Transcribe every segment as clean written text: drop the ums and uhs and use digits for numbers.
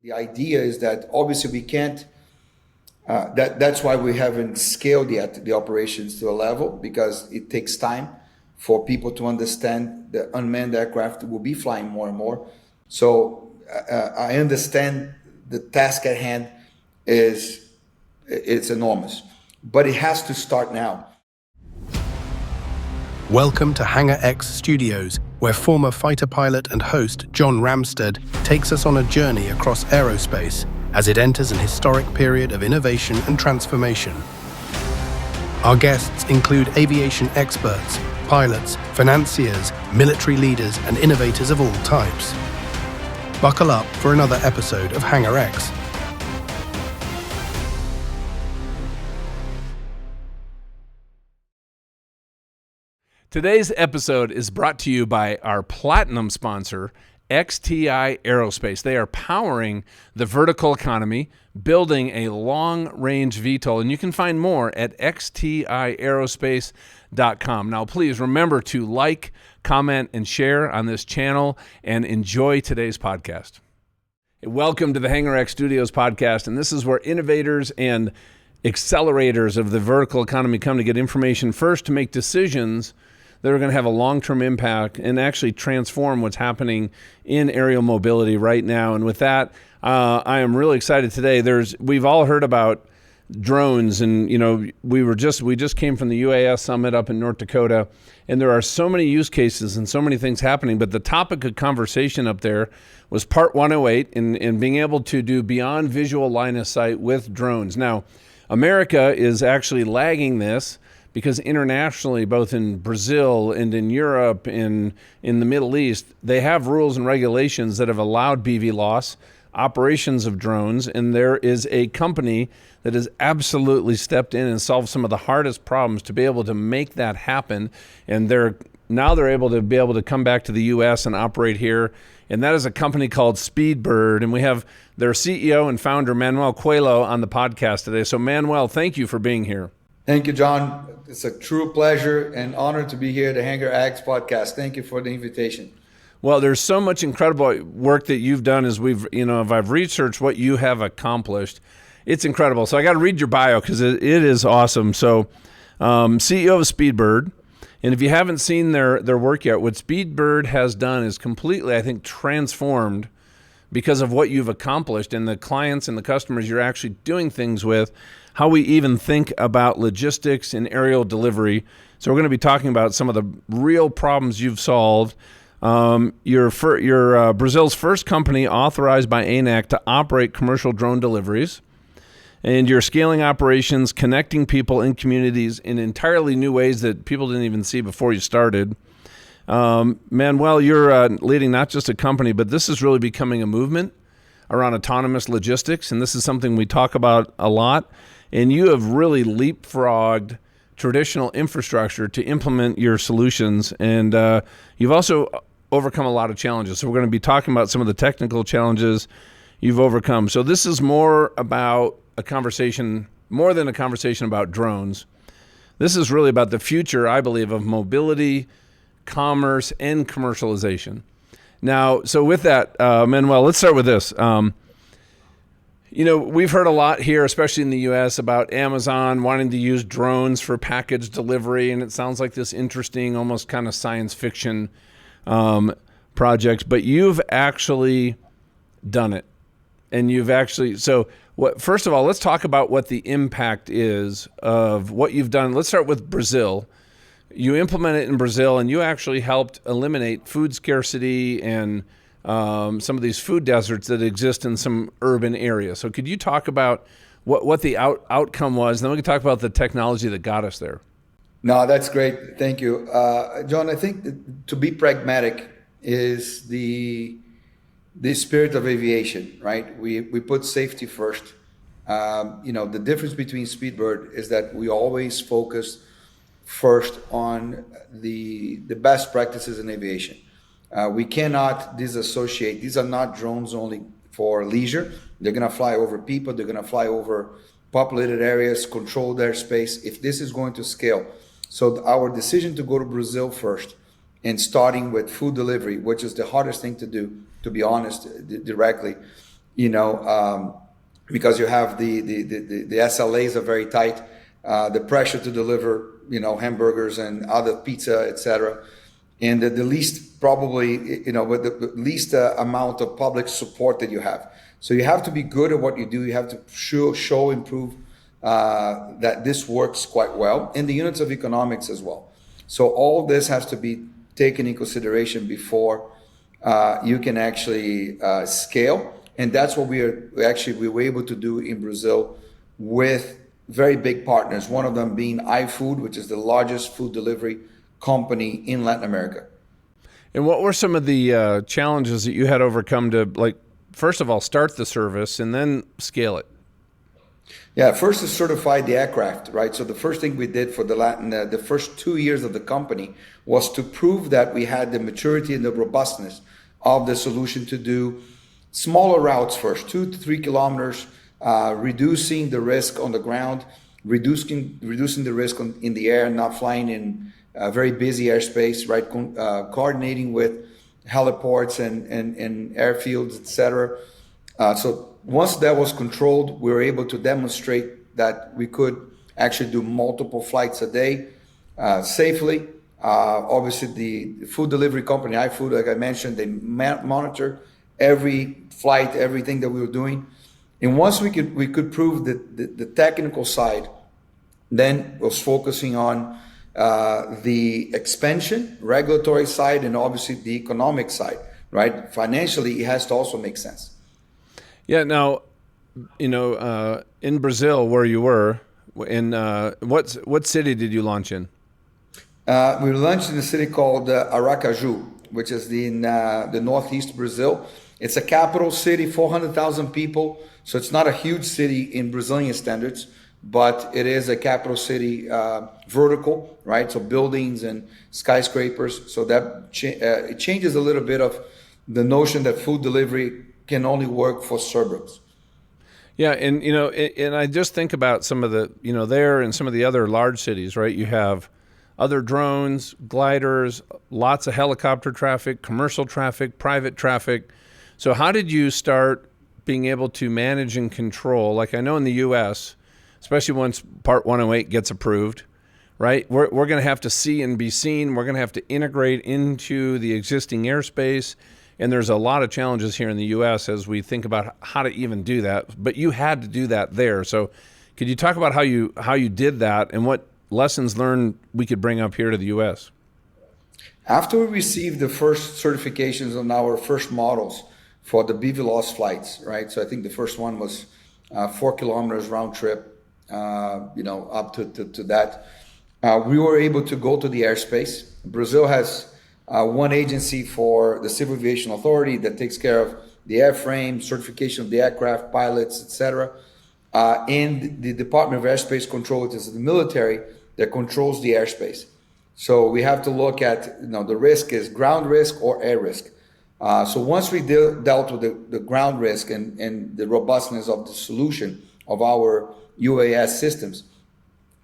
The idea is that obviously we can't, that's why we haven't scaled yet the operations to a level, because it takes time for people to understand that unmanned aircraft will be flying more and more. So I understand the task at hand it's enormous, but it has to start now. Welcome to Hangar X Studios, where former fighter pilot and host John Ramstead takes us on a journey across aerospace as it enters an historic period of innovation and transformation. Our guests include aviation experts, pilots, financiers, military leaders, and innovators of all types. Buckle up for another episode of Hangar X. Today's episode is brought to you by our platinum sponsor, XTI Aerospace. They are powering the vertical economy, building a long-range VTOL, and you can find more at xtiaerospace.com. Now, please remember to like, comment, and share on this channel, and enjoy today's podcast. Welcome to the Hangar X Studios podcast, and this is where innovators and accelerators of the vertical economy come to get information first to make decisions that are going to have a long-term impact and actually transform what's happening in aerial mobility right now. And with that, I am really excited today. We've all heard about drones, and we just came from the UAS summit up in North Dakota, and there are so many use cases and so many things happening. But the topic of conversation up there was Part 108 in being able to do beyond visual line of sight with drones. Now, America is actually lagging this, because internationally, both in Brazil and in Europe, in the Middle East, they have rules and regulations that have allowed BVLOS operations of drones, and there is a company that has absolutely stepped in and solved some of the hardest problems to be able to make that happen, and they're able to come back to the U.S. and operate here, and that is a company called Speedbird, and we have their CEO and founder, Manoel Coelho, on the podcast today. So Manuel, thank you for being here. Thank you, John. It's a true pleasure and honor to be here at the Hangar X podcast. Thank you for the invitation. Well, there's so much incredible work that you've done as if I've researched what you have accomplished. It's incredible. So I got to read your bio because it is awesome. So CEO of Speedbird. And if you haven't seen their work yet, what Speedbird has done is completely, I think, transformed because of what you've accomplished and the clients and the customers you're actually doing things with, how we even think about logistics and aerial delivery. So we're going to be talking about some of the real problems you've solved. You're Brazil's first company authorized by ANAC to operate commercial drone deliveries. And you're scaling operations, connecting people in communities in entirely new ways that people didn't even see before you started. Manuel, you're leading not just a company, but this is really becoming a movement around autonomous logistics, and this is something we talk about a lot. And you have really leapfrogged traditional infrastructure to implement your solutions, and you've also overcome a lot of challenges. So we're going to be talking about some of the technical challenges you've overcome. So this is more about a conversation, more than a conversation about drones. This is really about the future, I believe, of mobility, commerce, and commercialization. Now, so with that, Manuel, let's start with this. We've heard a lot here, especially in the U.S., about Amazon wanting to use drones for package delivery, and it sounds like this interesting, almost kind of science fiction project, but you've actually done it. And first of all, let's talk about what the impact is of what you've done. Let's start with Brazil. You implemented it in Brazil, and you actually helped eliminate food scarcity and some of these food deserts that exist in some urban areas. So could you talk about what the outcome was? And then we can talk about the technology that got us there. No, that's great. Thank you. John, I think that to be pragmatic is the spirit of aviation, right? We put safety first. The difference between Speedbird is that we always focus first on the best practices in aviation. We cannot disassociate. These are not drones only for leisure. They're going to fly over people. They're going to fly over populated areas, control their space. If this is going to scale. So our decision to go to Brazil first and starting with food delivery, which is the hardest thing to do, to be honest, directly, because you have the SLAs are very tight, the pressure to deliver, hamburgers and other pizza, etc. And the least probably, with the least amount of public support that you have. So you have to be good at what you do. You have to show improve that this works quite well, and the units of economics as well. So all this has to be taken in consideration before you can actually scale. And that's what we were able to do in Brazil with very big partners. One of them being iFood, which is the largest food delivery company in Latin America. And what were some of the challenges that you had overcome to, like, first of all, start the service and then scale it? Yeah, first to certify the aircraft, right? So the first thing we did for the first 2 years of the company was to prove that we had the maturity and the robustness of the solution to do smaller routes first, 2 to 3 kilometers, reducing the risk on the ground, reducing the risk in the air, not flying in very busy airspace, right? Coordinating with heliports and airfields, etc. So once that was controlled, we were able to demonstrate that we could actually do multiple flights a day safely. Obviously, the food delivery company, iFood, like I mentioned, they monitor every flight, everything that we were doing. And once we could prove the technical side, then was focusing on the expansion, regulatory side, and obviously the economic side, right? Financially, it has to also make sense. Yeah. Now, in Brazil, where you were, in what city did you launch in? We launched in a city called Aracaju, which is in the northeast Brazil. It's a capital city, 400,000 people. So it's not a huge city in Brazilian standards, but it is a capital city, vertical, right? So buildings and skyscrapers. So that it changes a little bit of the notion that food delivery can only work for suburbs. Yeah, and and I just think about some of the there and some of the other large cities, right? You have other drones, gliders, lots of helicopter traffic, commercial traffic, private traffic. So how did you start being able to manage and control? Like I know in the U.S., especially once Part 108 gets approved, right? We're going to have to see and be seen. We're going to have to integrate into the existing airspace. And there's a lot of challenges here in the U.S. as we think about how to even do that. But you had to do that there. So could you talk about how you did that and what lessons learned we could bring up here to the U.S.? After we received the first certifications on our first models for the BVLOS flights, right? So I think the first one was 4 kilometers round trip, up to that. We were able to go to the airspace. Brazil has one agency for the Civil Aviation Authority that takes care of the airframe, certification of the aircraft, pilots, etc. And the Department of Airspace Control, which is the military that controls the airspace. So we have to look at, the risk is ground risk or air risk. So once we dealt with the ground risk and the robustness of the solution of our UAS systems,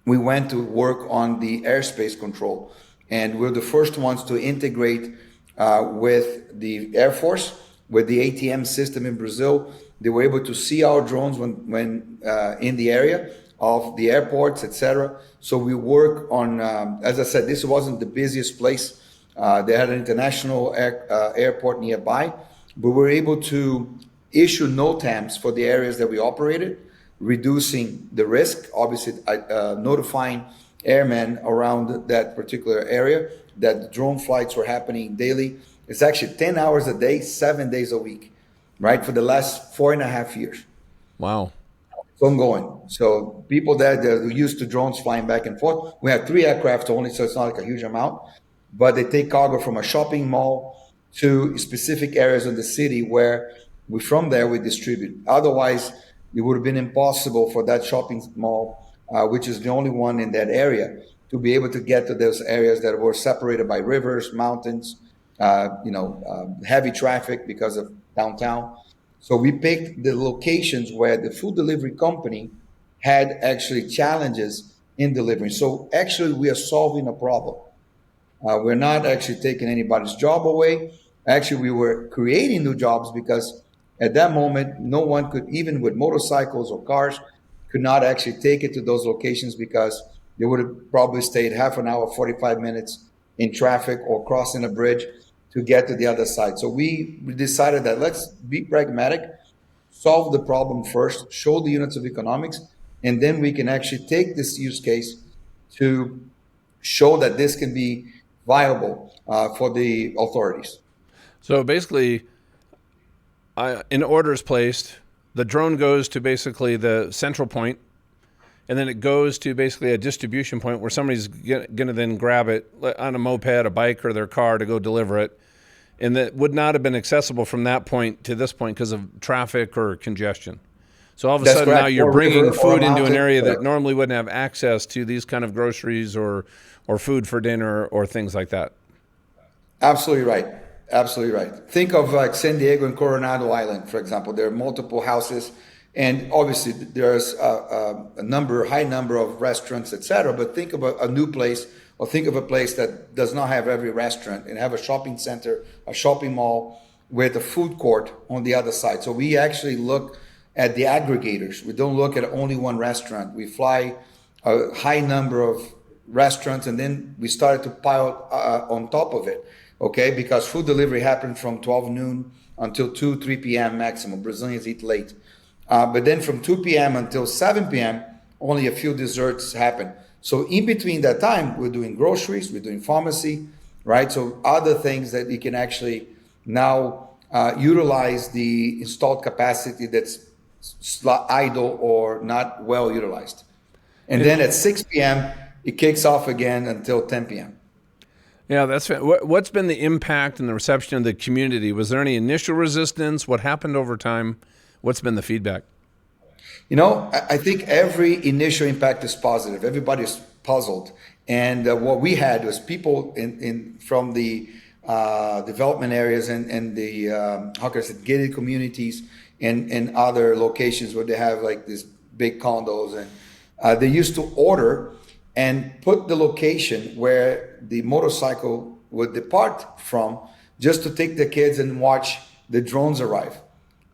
we went to work on the airspace control. And we're the first ones to integrate with the Air Force, with the ATM system in Brazil. They were able to see our drones when in the area of the airports, etc. So we work on, as I said, this wasn't the busiest place. They had an international airport nearby, but we were able to issue NOTAMs for the areas that we operated, reducing the risk, obviously notifying airmen around that particular area that the drone flights were happening daily. It's actually 10 hours a day, 7 days a week, right? For the last 4.5 years. Wow. It's ongoing. So people they're used to drones flying back and forth. We have 3 aircraft only, so it's not like a huge amount, but they take cargo from a shopping mall to specific areas of the city where from there we distribute. Otherwise, it would have been impossible for that shopping mall, which is the only one in that area, to be able to get to those areas that were separated by rivers, mountains, heavy traffic because of downtown. So we picked the locations where the food delivery company had actually challenges in delivering. So actually we are solving a problem. We're not actually taking anybody's job away. Actually, we were creating new jobs because At that moment, no one could, even with motorcycles or cars, could not actually take it to those locations because they would have probably stayed half an hour, 45 minutes in traffic or crossing a bridge to get to the other side. So we decided that let's be pragmatic, solve the problem first, show the units of economics, and then we can actually take this use case to show that this can be viable for the authorities. So basically, an order is placed, the drone goes to basically the central point, and then it goes to basically a distribution point where somebody's going to then grab it on a moped, a bike, or their car to go deliver it. And that would not have been accessible from that point to this point because of traffic or congestion. So all of a sudden now you're bringing food into an area that normally wouldn't have access to these kind of groceries or food for dinner or things like that. Absolutely right. Absolutely right. Think of like San Diego and Coronado Island, for example. There are multiple houses, and obviously there's a high number of restaurants, etc. But think about a new place, or think of a place that does not have every restaurant and have a shopping center, a shopping mall with a food court on the other side. So we actually look at the aggregators. We don't look at only one restaurant. We fly a high number of restaurants, and then we started to pile on top of it. Okay, because food delivery happened from 12 noon until 2, 3 p.m. maximum. Brazilians eat late. But then from 2 p.m. until 7 p.m., only a few desserts happen. So in between that time, we're doing groceries, we're doing pharmacy, right? So other things that you can actually now utilize the installed capacity that's idle or not well utilized. And then at 6 p.m., it kicks off again until 10 p.m. Yeah, that's what's been the impact and the reception of the community? Was there any initial resistance? What happened over time? What's been the feedback? You know, I think every initial impact is positive. Everybody's puzzled. And what we had was people from the development areas and the, how can I say, gated communities and other locations where they have like these big condos. And they used to order and put the location where the motorcycle would depart from just to take the kids and watch the drones arrive.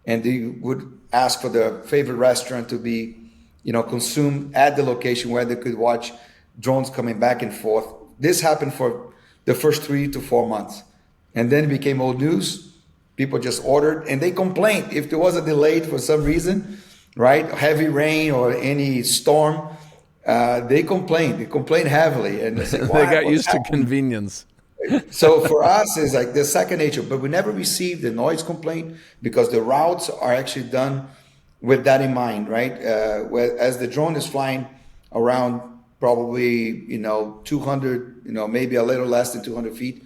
And they would ask for their favorite restaurant to be, consumed at the location where they could watch drones coming back and forth. This happened for the first 3 to 4 months. And then it became old news. People just ordered and they complained. If there was a delay for some reason, right, heavy rain or any storm, they complained. They complained heavily, and they said, they got used to convenience. So for us, it's like the second nature. But we never received a noise complaint because the routes are actually done with that in mind, right? As the drone is flying around, probably 200, maybe a little less than 200 feet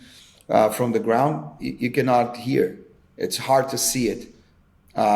from the ground, you cannot hear. It's hard to see it.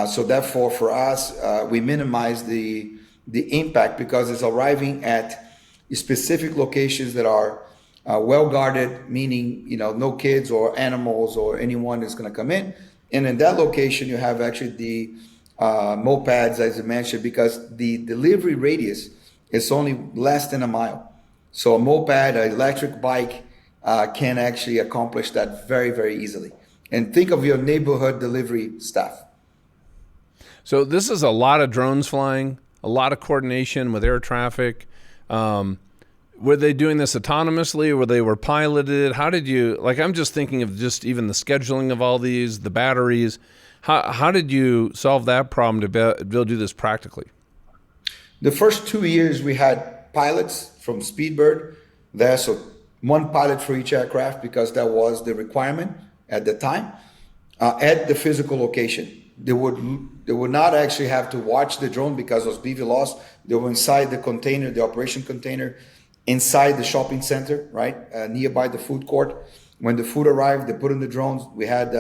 So therefore, for us, we minimize the impact because it's arriving at specific locations that are well guarded, meaning no kids or animals or anyone is going to come in. And in that location, you have actually the mopeds, as I mentioned, because the delivery radius is only less than a mile. So a moped, an electric bike can actually accomplish that very, very easily. And think of your neighborhood delivery staff. So this is a lot of drones flying, a lot of coordination with air traffic. Were they doing this autonomously, or they were piloted? How did you, I'm just thinking of just even the scheduling of all these, the batteries. How did you solve that problem to be able to do this practically? The first 2 years we had pilots from Speedbird there, so one pilot for each aircraft because that was the requirement at the time, at the physical location. They would not actually have to watch the drone because of BVLOS. They were inside the container, the operation container, inside the shopping center, right, nearby the food court. When the food arrived, they put in the drones. We had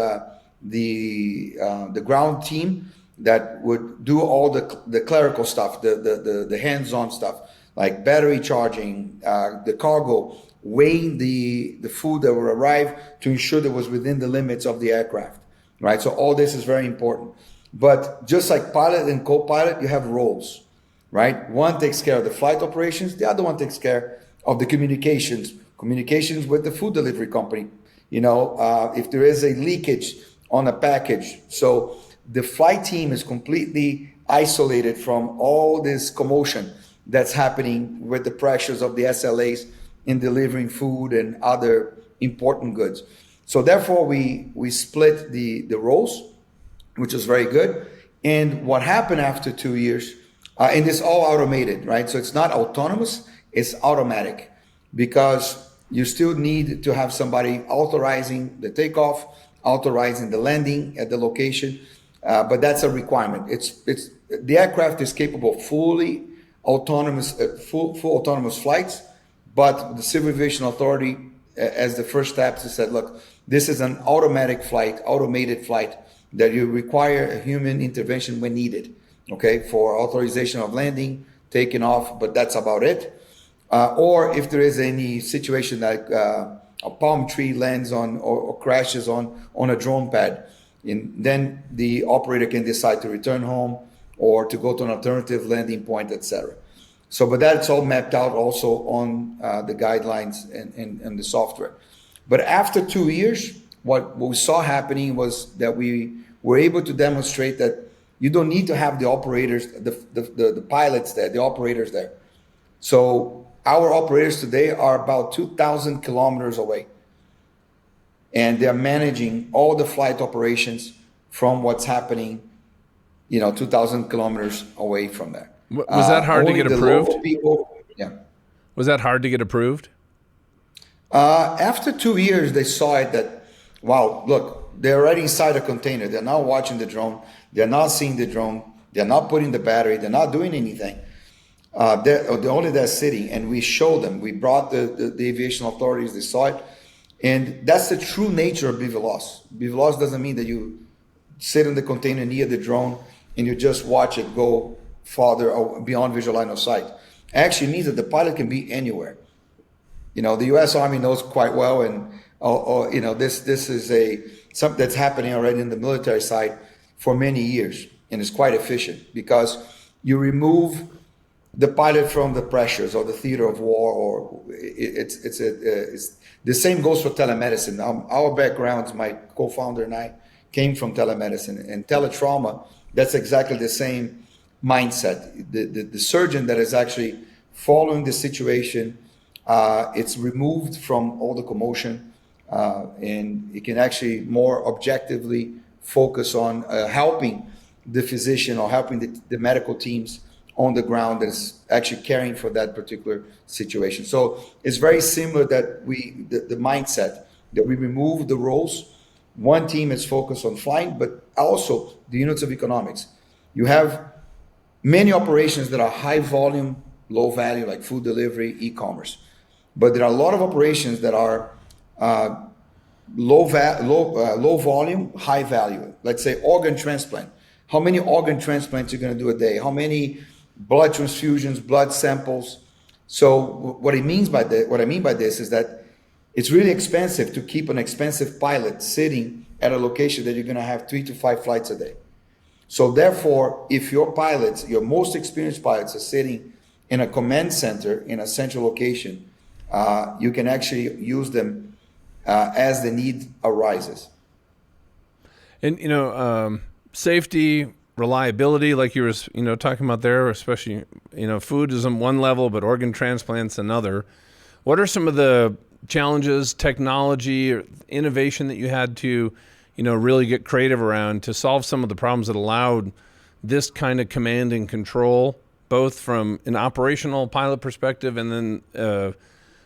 the ground team that would do all the clerical stuff, the hands-on stuff, like battery charging, the cargo, weighing the food that would arrive to ensure that it was within the limits of the aircraft, right? So all this is very important. But just like pilot and co-pilot, you have roles, right? One takes care of the flight operations. The other one takes care of the communications with the food delivery company. If there is a leakage on a package. So the flight team is completely isolated from all this commotion that's happening with the pressures of the SLAs in delivering food and other important goods. So therefore, we split the roles, which is very good. And what happened after 2 years, and it's all automated, right? So it's not autonomous, it's automatic, because you still need to have somebody authorizing the takeoff, authorizing the landing at the location, but that's a requirement. It's the aircraft is capable of fully autonomous, full autonomous flights, but the Civil Aviation Authority, as the first steps, said, look, this is an automatic flight, automated flight, that you require a human intervention when needed, okay, for authorization of landing, taking off, but that's about it. Or if there is any situation like a palm tree lands on or crashes on a drone pad, then the operator can decide to return home or to go to an alternative landing point, etc. So, but that's all mapped out also on the guidelines and the software. But after 2 years, what we saw happening was that we were able to demonstrate that you don't need to have the operators, the pilots there, the operators there. So our operators today are about 2,000 kilometers away, and they're managing all the flight operations from what's happening, 2,000 kilometers away from there. Was that hard to get approved? Yeah. Was that hard to get approved? After 2 years, they saw it that, wow, look, they're already inside a container. They're not watching the drone. They're not seeing the drone. They're not putting the battery. They're not doing anything. They're only there sitting, and we showed them. We brought the aviation authorities. They saw it. And that's the true nature of BVLOS. BVLOS doesn't mean that you sit in the container near the drone and you just watch it go farther or beyond visual line of sight. It actually means that the pilot can be anywhere. The U.S. Army knows quite well, and this is something that's happening already in the military side for many years, and it's quite efficient because you remove the pilot from the pressures or the theater of war, or it's the same goes for telemedicine. Our backgrounds, my co-founder and I, came from telemedicine and teletrauma. That's exactly the same mindset. The surgeon that is actually following the situation, it's removed from all the commotion, and it can actually more objectively focus on helping the physician or helping the medical teams on the ground that is actually caring for that particular situation. So it's very similar that the mindset that we remove the roles. One team is focused on flying, but also the units of economics. You have many operations that are high volume, low value, like food delivery, e-commerce. But there are a lot of operations that are low volume, high value. Let's say organ transplant. How many organ transplants you're going to do a day? How many blood transfusions, blood samples? So what I mean by this is that it's really expensive to keep an expensive pilot sitting at a location that you're going to have 3 to 5 flights a day. So therefore, if your pilots, your most experienced pilots, are sitting in a command center in a central location, you can actually use them as the need arises. And safety, reliability, like you were talking about there, especially food is on one level, but organ transplants another. What are some of the challenges, technology, or innovation that you had to really get creative around to solve some of the problems that allowed this kind of command and control, both from an operational pilot perspective and then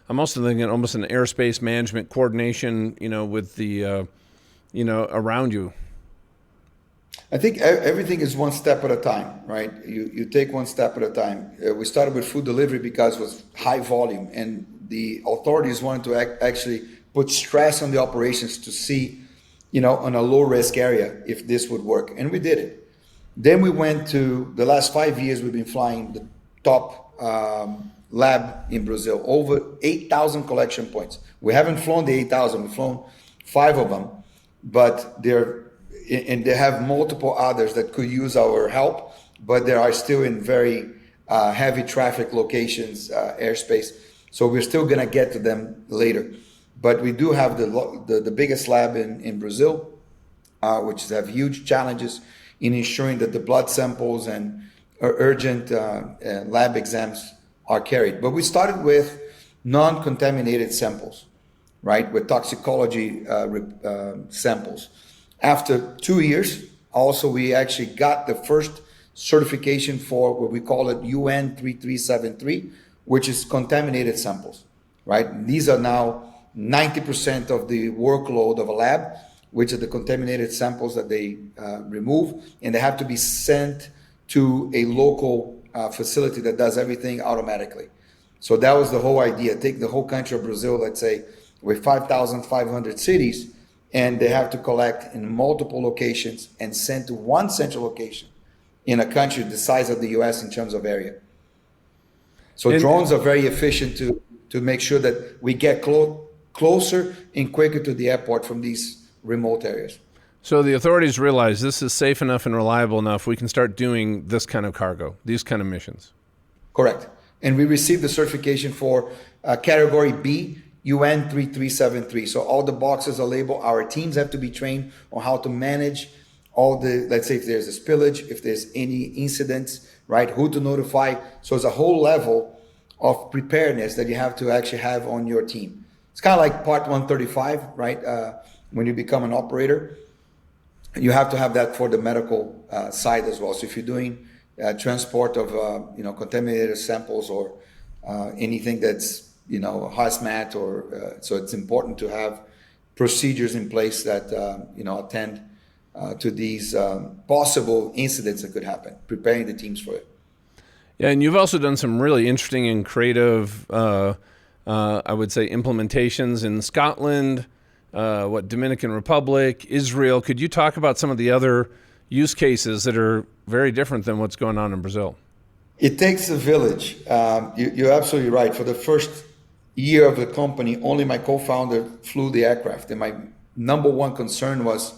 I'm also thinking almost an airspace management coordination, with the, around you? I think everything is one step at a time, right? You take one step at a time. We started with food delivery because it was high volume, and the authorities wanted to actually put stress on the operations to see, on a low risk area, if this would work. And we did it. Then we went to the last 5 years, we've been flying the top lab in Brazil, over 8,000 collection points. We haven't flown the 8,000, we've flown 5 of them, but they have multiple others that could use our help, but they are still in very heavy traffic locations, airspace. So we're still gonna get to them later. But we do have the biggest lab in Brazil, which have huge challenges in ensuring that the blood samples and urgent lab exams are carried. But we started with non-contaminated samples, right, with toxicology samples. After 2 years, also we actually got the first certification for what we call it UN 3373, which is contaminated samples, right? These are now 90% of the workload of a lab, which are the contaminated samples that they remove, and they have to be sent to a local facility that does everything automatically. So that was the whole idea. Take the whole country of Brazil, let's say, with 5,500 cities, and they have to collect in multiple locations and send to one central location in a country the size of the US in terms of area. So drones are very efficient to make sure that we get closer and quicker to the airport from these remote areas. So the authorities realize this is safe enough and reliable enough, we can start doing this kind of cargo, these kind of missions. Correct. And we received the certification for category B, UN 3373. So all the boxes are labeled. Our teams have to be trained on how to manage all the, let's say if there's a spillage, if there's any incidents, right, who to notify. So it's a whole level of preparedness that you have to actually have on your team. It's kind of like Part 135, right? When you become an operator, you have to have that for the medical side as well. So if you're doing transport of contaminated samples or anything that's hazmat or so it's important to have procedures in place that attend to these possible incidents that could happen, preparing the teams for it. Yeah, and you've also done some really interesting and creative, I would say, implementations in Scotland, Dominican Republic, Israel. Could you talk about some of the other use cases that are very different than what's going on in Brazil? It takes a village. You're absolutely right. For the first year of the company, only my co-founder flew the aircraft. And my number one concern was,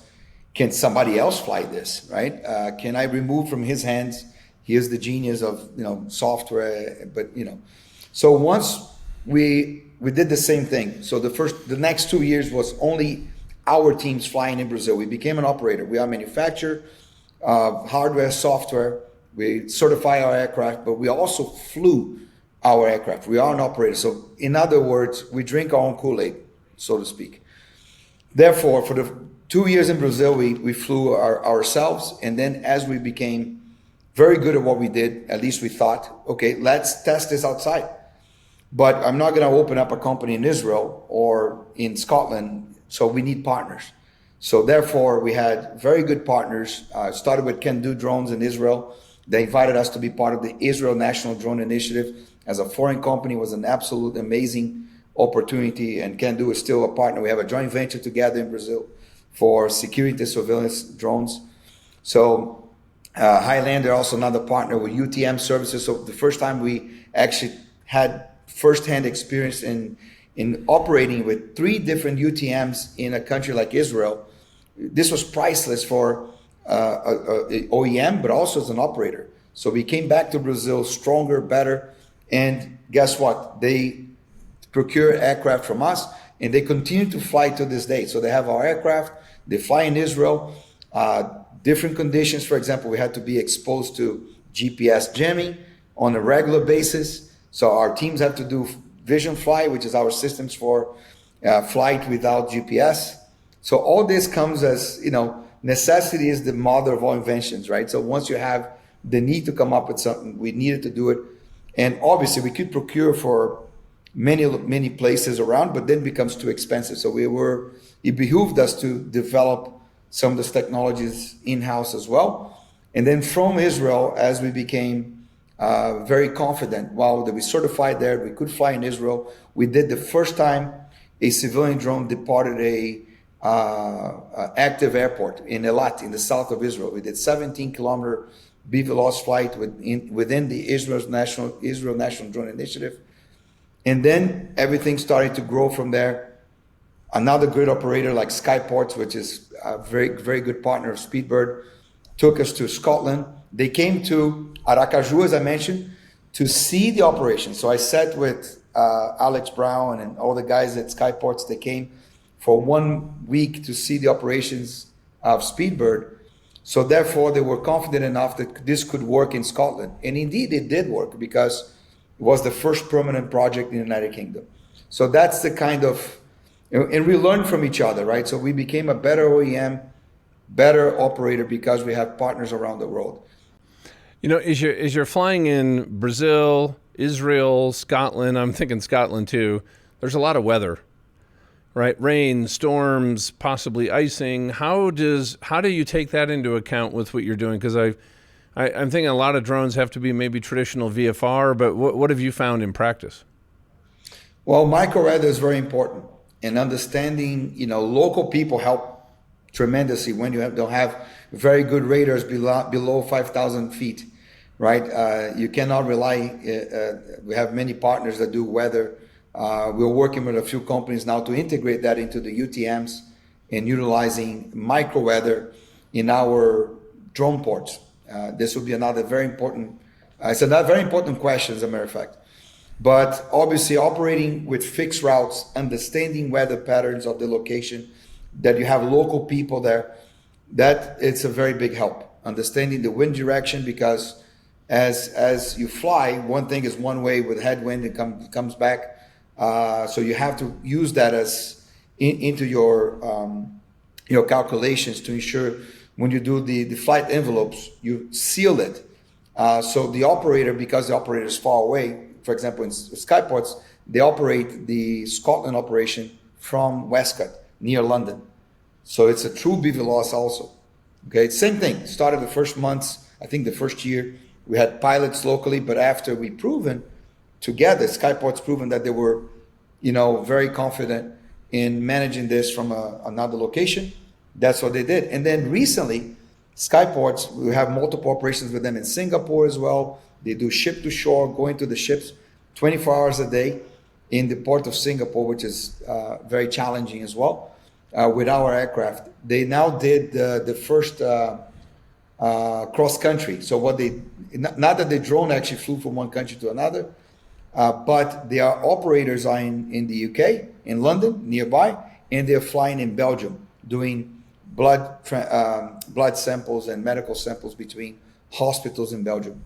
can somebody else fly this, right? Can I remove from his hands? He is the genius of software, but So once we did the same thing. So the next 2 years was only our teams flying in Brazil. We became an operator. We are a manufacturer of hardware, software. We certify our aircraft, but we also flew our aircraft. We are an operator. So in other words, we drink our own Kool-Aid, so to speak. Therefore, for the 2 years in Brazil, we flew ourselves. And then as we became very good at what we did, at least we thought, okay, let's test this outside. But I'm not going to open up a company in Israel or in Scotland, so we need partners. So therefore, we had very good partners. Started with Can Do Drones in Israel. They invited us to be part of the Israel National Drone Initiative. As a foreign company, it was an absolute amazing opportunity, and Can Do is still a partner. We have a joint venture together in Brazil for security surveillance drones. So Highlander, also another partner with UTM services. So the first time we actually had firsthand experience in operating with 3 different UTMs in a country like Israel. This was priceless for a OEM, but also as an operator. So we came back to Brazil stronger, better, and guess what? They procure aircraft from us, and they continue to fly to this day. So they have our aircraft, they fly in Israel, different conditions. For example, we had to be exposed to GPS jamming on a regular basis. So our teams have to do Vision Fly, which is our systems for flight without GPS. So all this comes as, necessity is the mother of all inventions, right? So once you have the need to come up with something, we needed to do it. And obviously we could procure for many places around, but then it becomes too expensive. So it behooved us to develop some of these technologies in-house as well. And then from Israel, as we became very confident, that we certified there, we could fly in Israel. We did the first time a civilian drone departed a active airport in Eilat, in the south of Israel. We did 17-kilometer BVLOS flight within the Israel National Drone Initiative. And then everything started to grow from there. Another great operator like Skyports, which is a very, very good partner of Speedbird, took us to Scotland. They came to Aracaju, as I mentioned, to see the operation. So I sat with Alex Brown and all the guys at Skyports. They came for 1 week to see the operations of Speedbird. So therefore, they were confident enough that this could work in Scotland. And indeed, it did work because it was the first permanent project in the United Kingdom. So that's the kind of, and we learned from each other, right? So we became a better OEM, better operator because we have partners around the world. You know, as you're flying in Brazil, Israel, Scotland, I'm thinking Scotland too, there's a lot of weather, right? Rain, storms, possibly icing. How do you take that into account with what you're doing? Because I'm thinking a lot of drones have to be maybe traditional VFR, but what have you found in practice? Well, micro-weather is very important, and understanding, local people help tremendously when you don't have very good radars below 5,000 feet, right? You cannot rely, we have many partners that do weather. We're working with a few companies now to integrate that into the UTMs and utilizing micro-weather in our drone ports. This will be another very important, it's another very important question, as a matter of fact. But obviously operating with fixed routes, understanding weather patterns of the location, that you have local people there, that it's a very big help. Understanding the wind direction, because as you fly, one thing is one way with headwind, it comes back. So you have to use that as into your calculations to ensure when you do the flight envelopes, you seal it. So the operator, because the operator is far away, for example, in Skyports, they operate the Scotland operation from Westcott, near London. So it's a true BVLOS also. Okay, same thing. Started the first months, I think the first year, we had pilots locally, but after we proven together, Skyports proven that they were, very confident in managing this from another location. That's what they did. And then recently, Skyports, we have multiple operations with them in Singapore as well. They do ship to shore, going to the ships 24 hours a day in the port of Singapore, which is very challenging as well, with our aircraft. They now did the first cross country. So not that the drone actually flew from one country to another, but their operators are in the UK, in London, nearby, and they're flying in Belgium, doing blood samples and medical samples between hospitals in Belgium.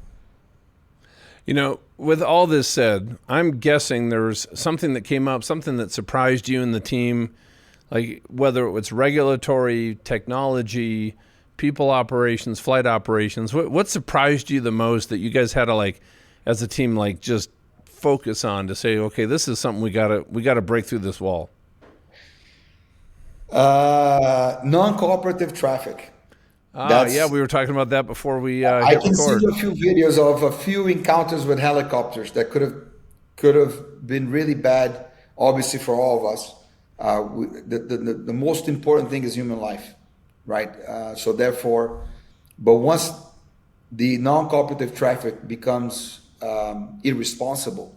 With all this said, I'm guessing there's something that came up, something that surprised you and the team, like whether it was regulatory, technology, people operations, flight operations. What surprised you the most that you guys had to, as a team, just focus on to say, okay, this is something we gotta break through this wall? Non-cooperative traffic. Yeah, we were talking about that before we I hit can record. see a few videos of a few encounters with helicopters that could have been really bad, obviously, for all of us. The most important thing is human life, right? So therefore, but once the non-cooperative traffic becomes irresponsible,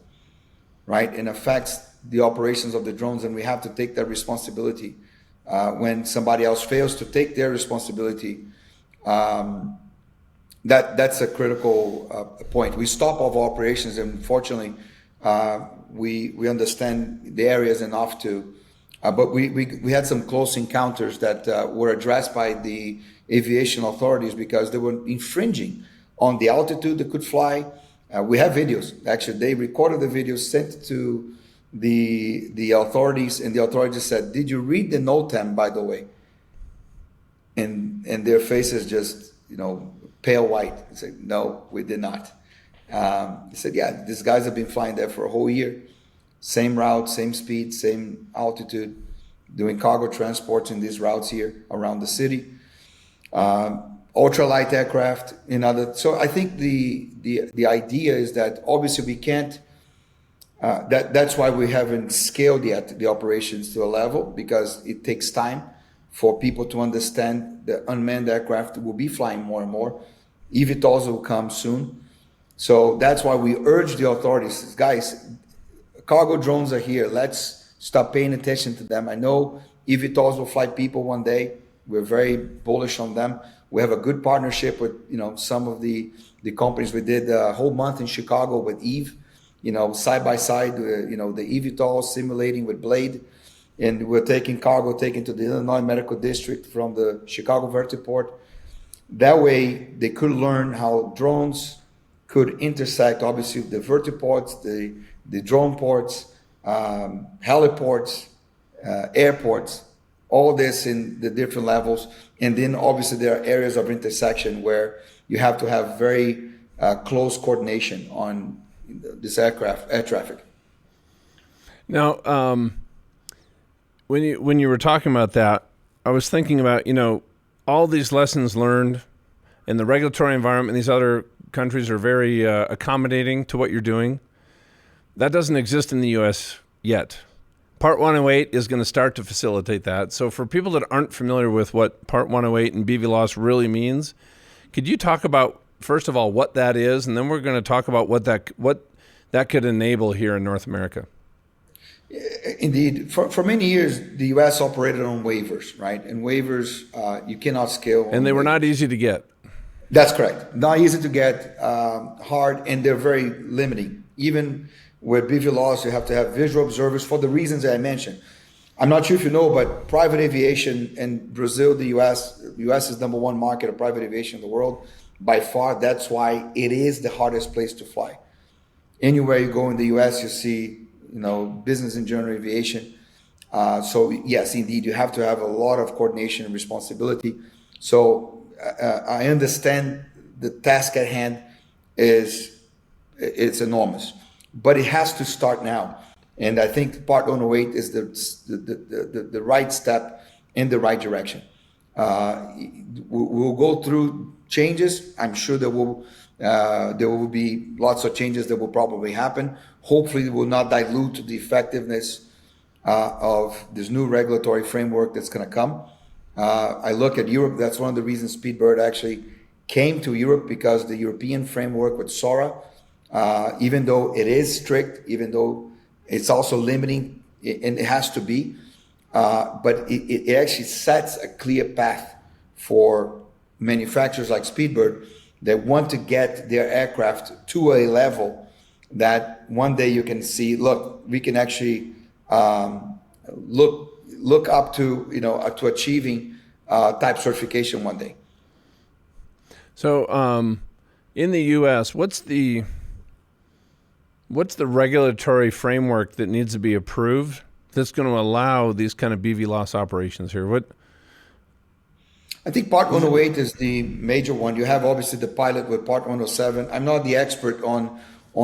right, and affects the operations of the drones, and we have to take that responsibility when somebody else fails to take their responsibility. That's a critical point. We stop all of our operations, and fortunately, we understand the areas enough to. But we had some close encounters that were addressed by the aviation authorities because they were infringing on the altitude they could fly. We have videos. Actually, they recorded the videos, sent it to the authorities, and the authorities said, "Did you read the NOTAM, by the way?" And their faces just, pale white. They said, "No, we did not." They said, "Yeah, these guys have been flying there for a whole year. Same route, same speed, same altitude, doing cargo transports in these routes here around the city. Ultralight aircraft, So I think the idea is that obviously we can't, that's why we haven't scaled yet the operations to a level, because it takes time for people to understand the unmanned aircraft will be flying more and more. eVTOLs will come soon. So that's why we urge the authorities, guys, cargo drones are here. Let's stop paying attention to them. I know eVTOLs will fly people one day. We're very bullish on them. We have a good partnership with, some of the companies. We did a whole month in Chicago with Eve, side by side, the eVTOL simulating with Blade. And we're taking cargo, taken to the Illinois Medical District from the Chicago Vertiport. That way, they could learn how drones could intersect, obviously, the vertiports, the drone ports, heliports, airports, all this in the different levels. And then, obviously, there are areas of intersection where you have to have very close coordination on this air traffic. Now, when you were talking about that, I was thinking about, all these lessons learned in the regulatory environment. These other countries are very accommodating to what you're doing. That doesn't exist in the U.S. yet. Part 108 is going to start to facilitate that. So for people that aren't familiar with what Part 108 and BVLOS really means, could you talk about, first of all, what that is, and then we're going to talk about what that could enable here in North America? Indeed. For many years, the U.S. operated on waivers, right? And waivers, you cannot scale. And they were not easy to get. That's correct. Not easy to get, hard, and they're very limiting. Even with BVLOS, you have to have visual observers for the reasons that I mentioned. I'm not sure if you know, but private aviation in Brazil, the U.S. is number one market of private aviation in the world by far. That's why it is the hardest place to fly. Anywhere you go in the U.S., you see, business and general aviation. So yes, indeed, you have to have a lot of coordination and responsibility. So I understand the task at hand it's enormous, but it has to start now. And I think Part 108 is the right step in the right direction. We'll go through changes. I'm sure there will be lots of changes that will probably happen. Hopefully, it will not dilute the effectiveness of this new regulatory framework that's going to come. I look at Europe. That's one of the reasons Speedbird actually came to Europe, because the European framework with SORA, even though it is strict, even though it's also limiting, and it has to be, but it actually sets a clear path for manufacturers like Speedbird that want to get their aircraft to a level that one day you can see, look, we can actually look up to, to achieving type certification one day. So in the U.S., what's the regulatory framework that needs to be approved that's going to allow these kind of BVLOS operations here? I think Part 108 is the major one. You have obviously the pilot with Part 107. I'm not the expert on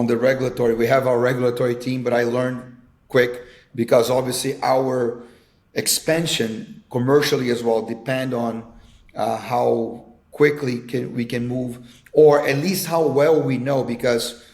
the regulatory. We have our regulatory team, but I learned quick because obviously our expansion commercially as well depend on how quickly we can move, or at least how well we know, because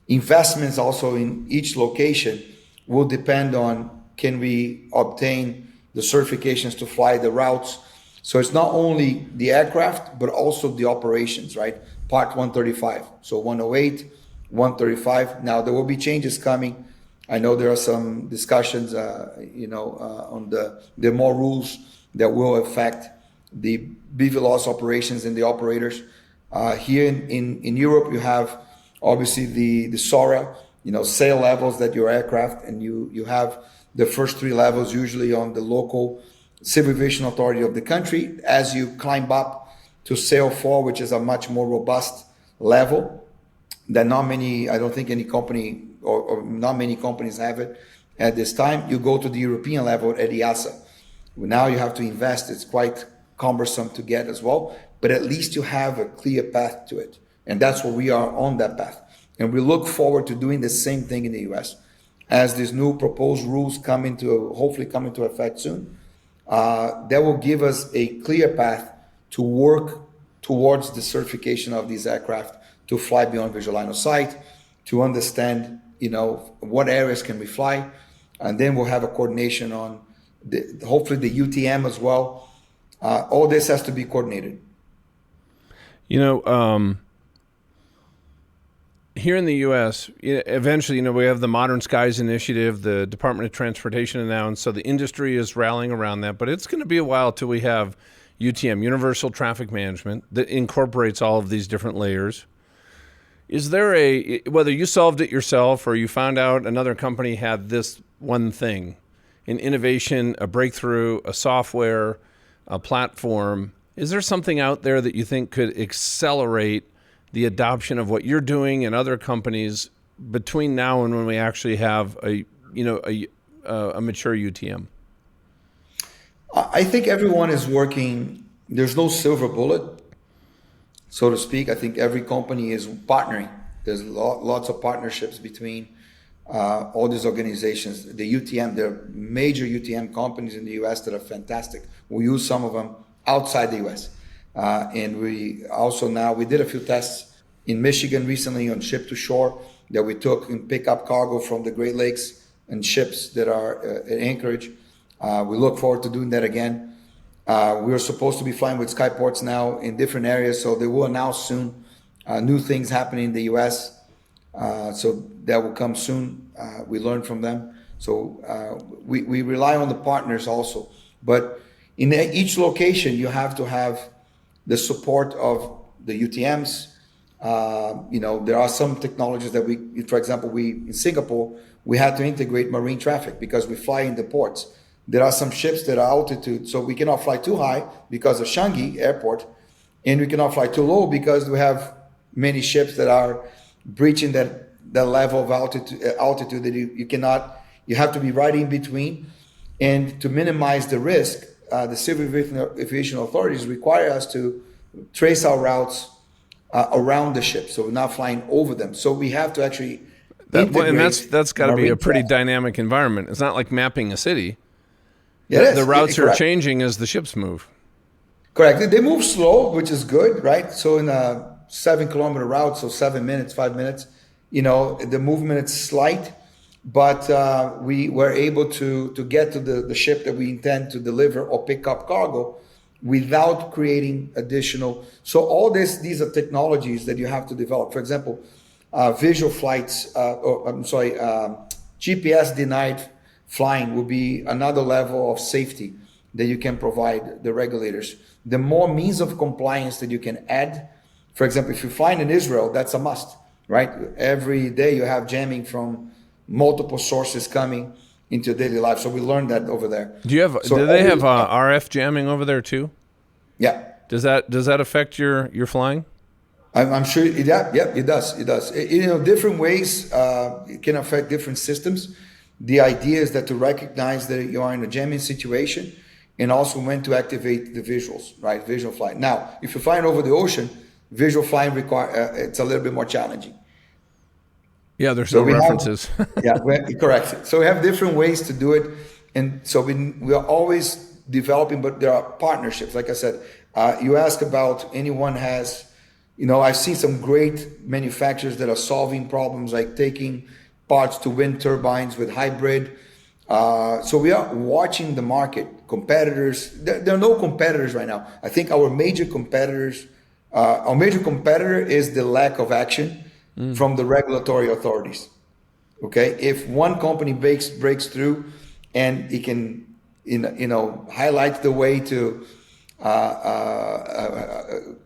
investments also in each location will depend on can we obtain the certifications to fly the routes. So it's not only the aircraft, but also the operations, right? Part 135. So 108, 135. Now there will be changes coming. I know there are some discussions, on the more rules that will affect the BVLOS operations and the operators. Here in Europe, you have obviously the SORA, sail levels that your aircraft, and you have the first three levels usually on the local civil aviation authority of the country. As you climb up to sail 4, which is a much more robust level that I don't think any company or not many companies have it at this time, you go to the European level at EASA. Now you have to invest. It's quite cumbersome to get as well, but at least you have a clear path to it. And that's where we are on that path. And we look forward to doing the same thing in the US. As these new proposed rules hopefully come into effect soon, that will give us a clear path to work towards the certification of these aircraft to fly beyond visual line of sight, to understand, what areas can we fly, and then we'll have a coordination on hopefully the UTM as well. All this has to be coordinated. Here in the U.S., eventually, we have the Modern Skies Initiative, the Department of Transportation announced, so the industry is rallying around that, but it's going to be a while till we have UTM, Universal Traffic Management, that incorporates all of these different layers. Is there whether you solved it yourself or you found out another company had this one thing, an innovation, a breakthrough, a software, a platform Is there something out there that you think could accelerate the adoption of what you're doing and other companies between now and when we actually have a mature UTM? I think everyone is working. There's no silver bullet, so to speak. I think every company is partnering. There's lots of partnerships between all these organizations. The UTM, there are major UTM companies in the US that are fantastic. We use some of them outside the US. And we also we did a few tests in Michigan recently on ship to shore that we took and pick up cargo from the Great Lakes and ships that are at Anchorage. We look forward to doing that again. We are supposed to be flying with Skyports now in different areas, so they will announce soon new things happening in the US. So that will come soon. We learn from them. So we rely on the partners also. But in each location, you have to have the support of the UTMs. There are some technologies that for example, in Singapore, we had to integrate marine traffic because we fly in the ports. There are some ships that are altitude, so we cannot fly too high because of Changi Airport, and we cannot fly too low because we have many ships that are breaching that level of altitude that you have to be right in between. And to minimize the risk, the civil aviation authorities require us to trace our routes around the ship, so we're not flying over them. So we have to actually that's got to be a pretty dynamic environment. It's not like mapping a city. The routes are changing as the ships move. Correct. They move slow, which is good, right? So in a 7-kilometer route, so 7 minutes, 5 minutes, the movement is slight, but we were able to get to the ship that we intend to deliver or pick up cargo without creating additional. So all these are technologies that you have to develop. For example, visual flights, GPS denied flying will be another level of safety that you can provide the regulators. The more means of compliance that you can add, for example, if you fly in Israel, that's a must, right? Every day you have jamming from multiple sources coming into daily life. So we learned that over there. Do they have RF jamming over there too? Yeah. Does that affect your flying? I'm sure. It does. It does. Different ways it can affect different systems. The idea is that to recognize that you are in a jamming situation, and also when to activate the visuals, right? Visual flight. Now, if you're flying over the ocean, visual flying it's a little bit more challenging. Yeah, there's no references. Correct. So we have different ways to do it, and so we are always developing. But there are partnerships. Like I said, you ask about anyone has. I've seen some great manufacturers that are solving problems like taking parts to wind turbines with hybrid. So we are watching the market. Competitors, there are no competitors right now. I think our major competitor is the lack of action from the regulatory authorities. Okay, if one company breaks through and it can, highlight the way to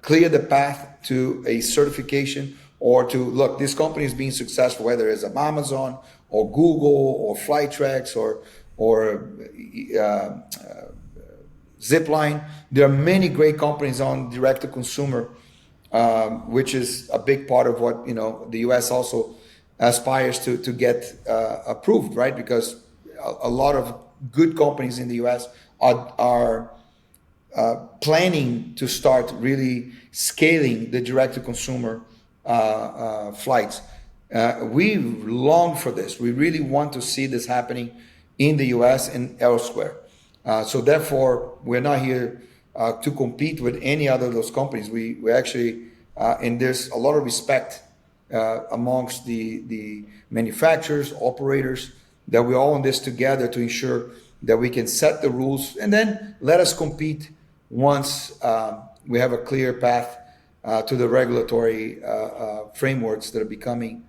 clear the path to a certification, or to look, this company is being successful, whether it's Amazon or Google or Flytrex or Zipline. There are many great companies on direct to consumer, which is a big part of what the U.S. also aspires to get approved, right? Because a lot of good companies in the U.S. are planning to start really scaling the direct to consumer flights. We long for this. We really want to see this happening in the US and elsewhere. So therefore, we're not here to compete with any other of those companies. We actually, and there's a lot of respect amongst the manufacturers, operators, that we're all in this together to ensure that we can set the rules and then let us compete once we have a clear path to the regulatory frameworks that are becoming,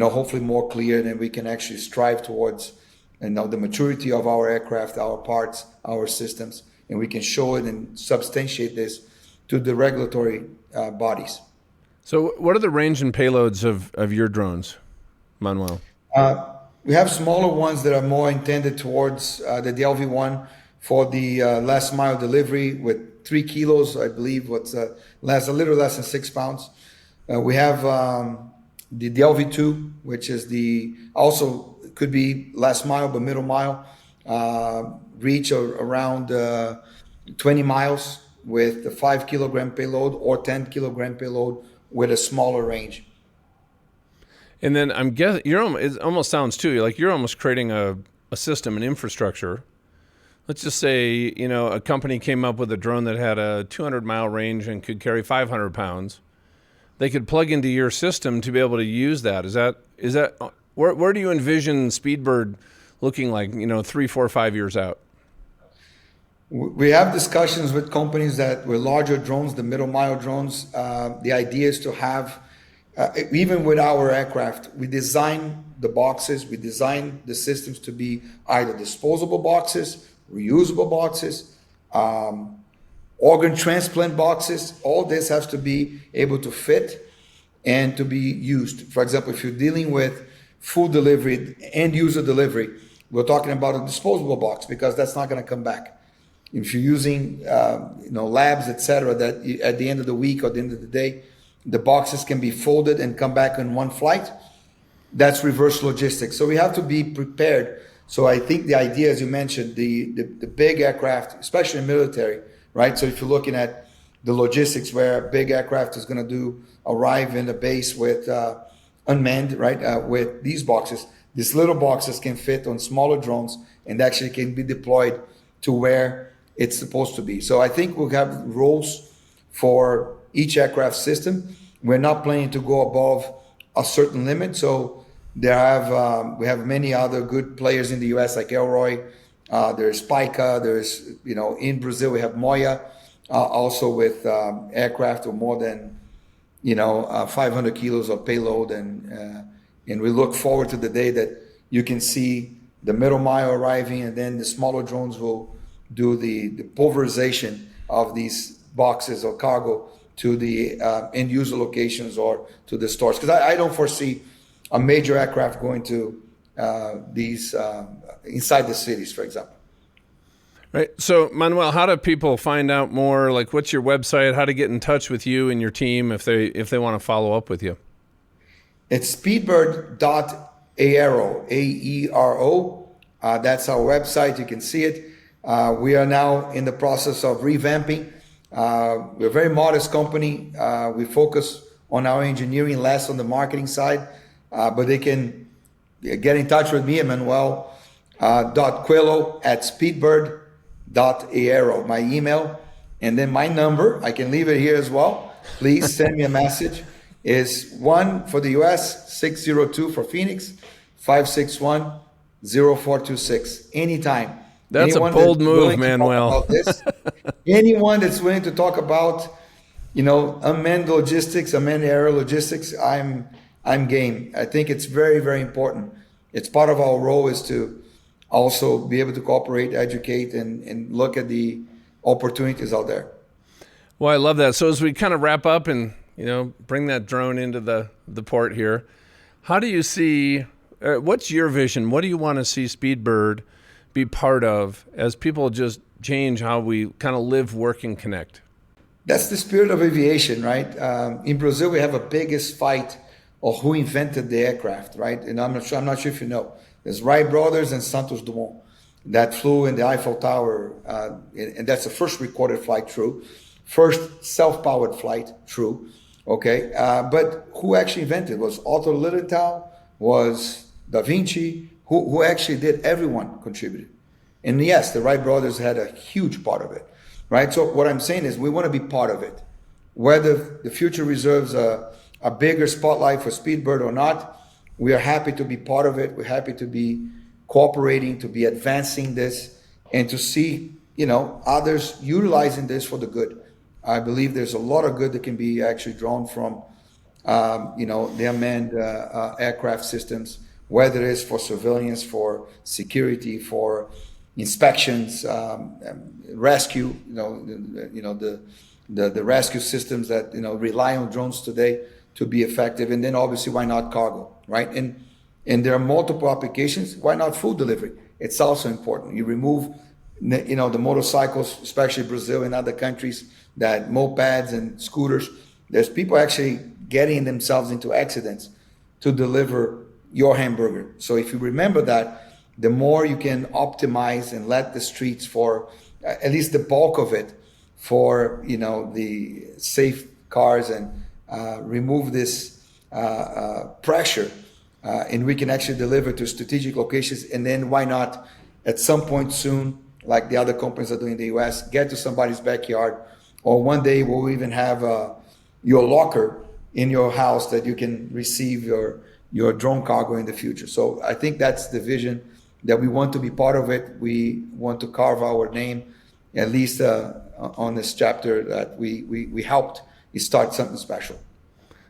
hopefully more clear, and then we can actually strive towards, the maturity of our aircraft, our parts, our systems, and we can show it and substantiate this to the regulatory bodies. So what are the range and payloads of your drones, Manuel? We have smaller ones that are more intended towards the DLV-1 for the last mile delivery with 3 kilos, I believe, a little less than 6 pounds. We have the LV2, which is also could be last mile, but middle mile, reach around 20 miles with the 5 kilogram payload or 10 kilogram payload with a smaller range. And then I'm guessing it almost sounds too like you're almost creating a system, an infrastructure. Let's just say, a company came up with a drone that had a 200-mile range and could carry 500 pounds. They could plug into your system to be able to use that. Is that where do you envision Speedbird looking like, 3, 4, 5 years out? We have discussions with companies with larger drones, the middle mile drones. The idea is to have, even with our aircraft, we design the boxes, we design the systems to be either disposable boxes, reusable boxes, organ transplant boxes. All this has to be able to fit and to be used. For example, if you're dealing with food delivery, end user delivery, we're talking about a disposable box because that's not going to come back. If you're using labs, etc., that at the end of the week or the end of the day, the boxes can be folded and come back in one flight, that's reverse logistics. So we have to be prepared. So I think the idea, as you mentioned, the big aircraft, especially in military, right? So if you're looking at the logistics where a big aircraft is going to arrive in the base with unmanned, right? With these boxes, these little boxes can fit on smaller drones and actually can be deployed to where it's supposed to be. So I think we'll have roles for each aircraft system. We're not planning to go above a certain limit. So we have many other good players in the US like Elroy. There's Pica. There's in Brazil we have Moya, also with aircraft of more than 500 kilos of payload, and we look forward to the day that you can see the middle mile arriving, and then the smaller drones will do the pulverization of these boxes or cargo to the end user locations or to the stores. Because I don't foresee a major aircraft going to these inside the cities, for example. Right. So, Manuel, how do people find out more? Like, what's your website? How to get in touch with you and your team if they want to follow up with you? It's speedbird.aero, AERO. That's our website. You can see it. We are now in the process of revamping. We're a very modest company. We focus on our engineering, less on the marketing side. But they can get in touch with me at Manuel.Coelho@speedbird.aero, my email. And then my number, I can leave it here as well. Please send me a message. Is 1 for the US, 602 for Phoenix, 561-0426. Anytime. That's a bold move, Manuel. Anyone that's willing to talk about, unmanned logistics, unmanned aerial logistics, I'm game. I think it's very, very important. It's part of our role is to also be able to cooperate, educate, and look at the opportunities out there. Well, I love that. So as we kind of wrap up and bring that drone into the port here, how do you see? What's your vision? What do you want to see Speedbird be part of as people just change how we kind of live, work, and connect? That's the spirit of aviation, right? In Brazil, we have a biggest fight of who invented the aircraft, right? And I'm not sure if you know. There's Wright brothers and Santos Dumont that flew in the Eiffel Tower, and that's the first recorded flight, true. First self-powered flight, true. Okay, but who actually invented? Was Otto Lilienthal? Was Da Vinci? Who actually did? Everyone contributed. And yes, the Wright brothers had a huge part of it, right? So what I'm saying is we want to be part of it. Whether the future reserves a bigger spotlight for Speedbird or not, we are happy to be part of it. We're happy to be cooperating, to be advancing this, and to see, others utilizing this for the good. I believe there's a lot of good that can be actually drawn from, the unmanned aircraft systems, whether it is for surveillance, for security, for inspections, rescue, the rescue systems that, rely on drones today to be effective. And then obviously, why not cargo, right? And there are multiple applications. Why not food delivery? It's also important. You remove the motorcycles, especially Brazil and other countries, that mopeds and scooters, there's people actually getting themselves into accidents to deliver your hamburger. So if you remember that, the more you can optimize and let the streets for at least the bulk of it for the safe cars and remove this pressure, and we can actually deliver to strategic locations. And then why not at some point soon, like the other companies are doing in the US, get to somebody's backyard, or one day we'll even have your locker in your house that you can receive your drone cargo in the future. So I think that's the vision, that we want to be part of it. We want to carve our name, at least on this chapter, that we helped start something special.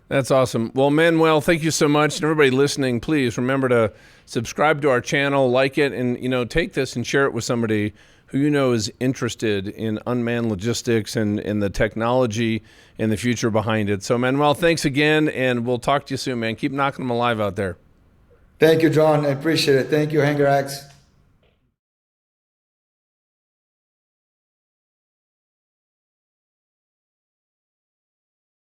That's awesome. Well, Manuel, thank you so much. And everybody listening, please remember to subscribe to our channel, like it, and take this and share it with somebody who is interested in unmanned logistics and the technology and the future behind it. So, Manuel, thanks again, and we'll talk to you soon, man. Keep knocking them alive out there. Thank you, John. I appreciate it. Thank you, Hangar X.